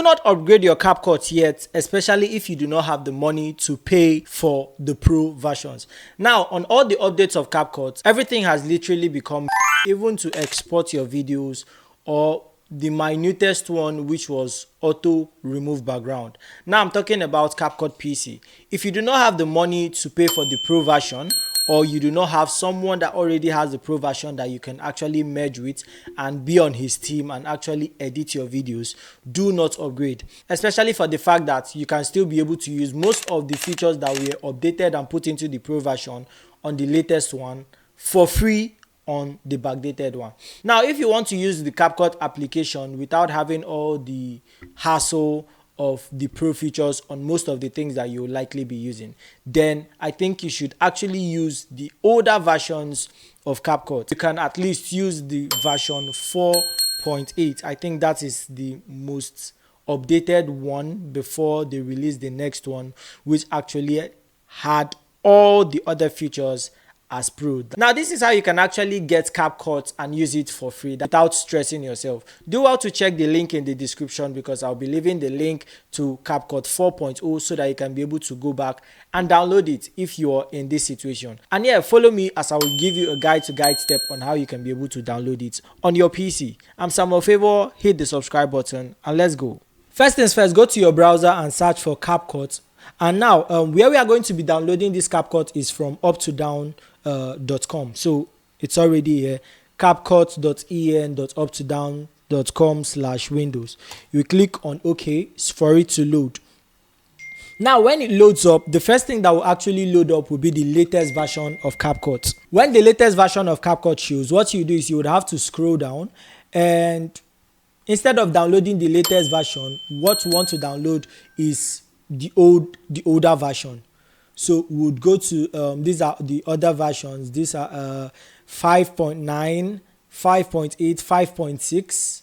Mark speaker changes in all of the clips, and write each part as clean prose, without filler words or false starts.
Speaker 1: not upgrade your CapCut yet, especially if you do not have the money to pay for the pro versions. Now, on all the updates of CapCut, everything has literally become even to export your videos, or the minutest one, which was auto remove background. Now I'm talking about CapCut PC. If you do not have the money to pay for the pro version, or you do not have someone that already has the pro version that you can actually merge with and be on his team and actually edit your videos, do not upgrade. Especially for the fact that you can still be able to use most of the features that were updated and put into the pro version on the latest one for free on the backdated one. Now, if you want to use the CapCut application without having all the hassle of the pro features on most of the things that you'll likely be using, then I think you should actually use the older versions of CapCut. You can at least use the version 4.8. I think that is the most updated one before they release the next one, which actually had all the other features as pro. Now, this is how you can actually get CapCut and use it for free without stressing yourself. Do well to check the link in the description, because I'll be leaving the link to CapCut 4.0 so that you can be able to go back and download it if you're in this situation. And yeah, follow me as I will give you a guide step on how you can be able to download it on your PC. I'm Samuel Favor. Hit the subscribe button and let's go. First things first, go to your browser and search for CapCut. And now where we are going to be downloading this CapCut is from uptodown.com. So it's already here, capcut.en.uptodown.com/windows. You click on OK for it to load. Now, when it loads up, the first thing that will actually load up will be the latest version of CapCut. When the latest version of CapCut shows, what you do is you would have to scroll down, and instead of downloading the latest version, what you want to download is the older version. So we would go to these are the other versions. These are 5.9, 5.8, 5.6,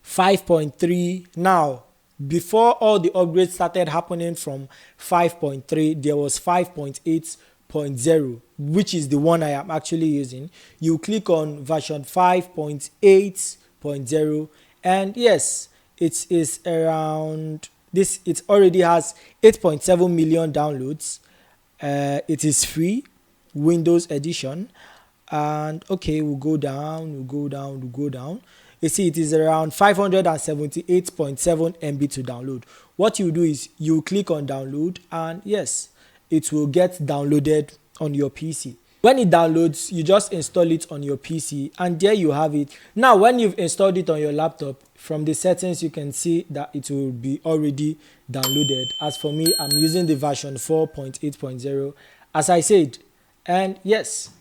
Speaker 1: 5.3. Now, before all the upgrades started happening from 5.3, there was 5.8.0, which is the one I am actually using. You click on version 5.8.0, and yes, it is around this. It already has 8.7 million downloads. It is free, Windows edition. And okay, we'll go down. You see, it is around 578.7 MB to download. What you do is you click on download, and yes, it will get downloaded on your PC. When it downloads, you just install it on your PC, and there you have it. Now, when you've installed it on your laptop, from the settings you can see that it will be already downloaded. As for me, I'm using the version 4.8.0 as I said. And yes,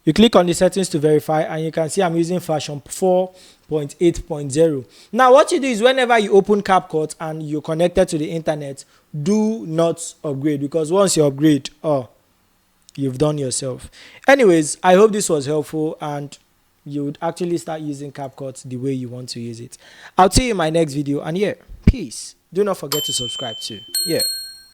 Speaker 1: you click on the settings to verify, and you can see I'm using version 4.8.0. Now, what you do is whenever you open CapCut and you're connected to the internet, do not upgrade, because once you upgrade, you've done yourself. Anyways, I hope this was helpful and you would actually start using CapCut the way you want to use it. I'll see you in my next video, and yeah, peace. Do not forget to subscribe too. Yeah.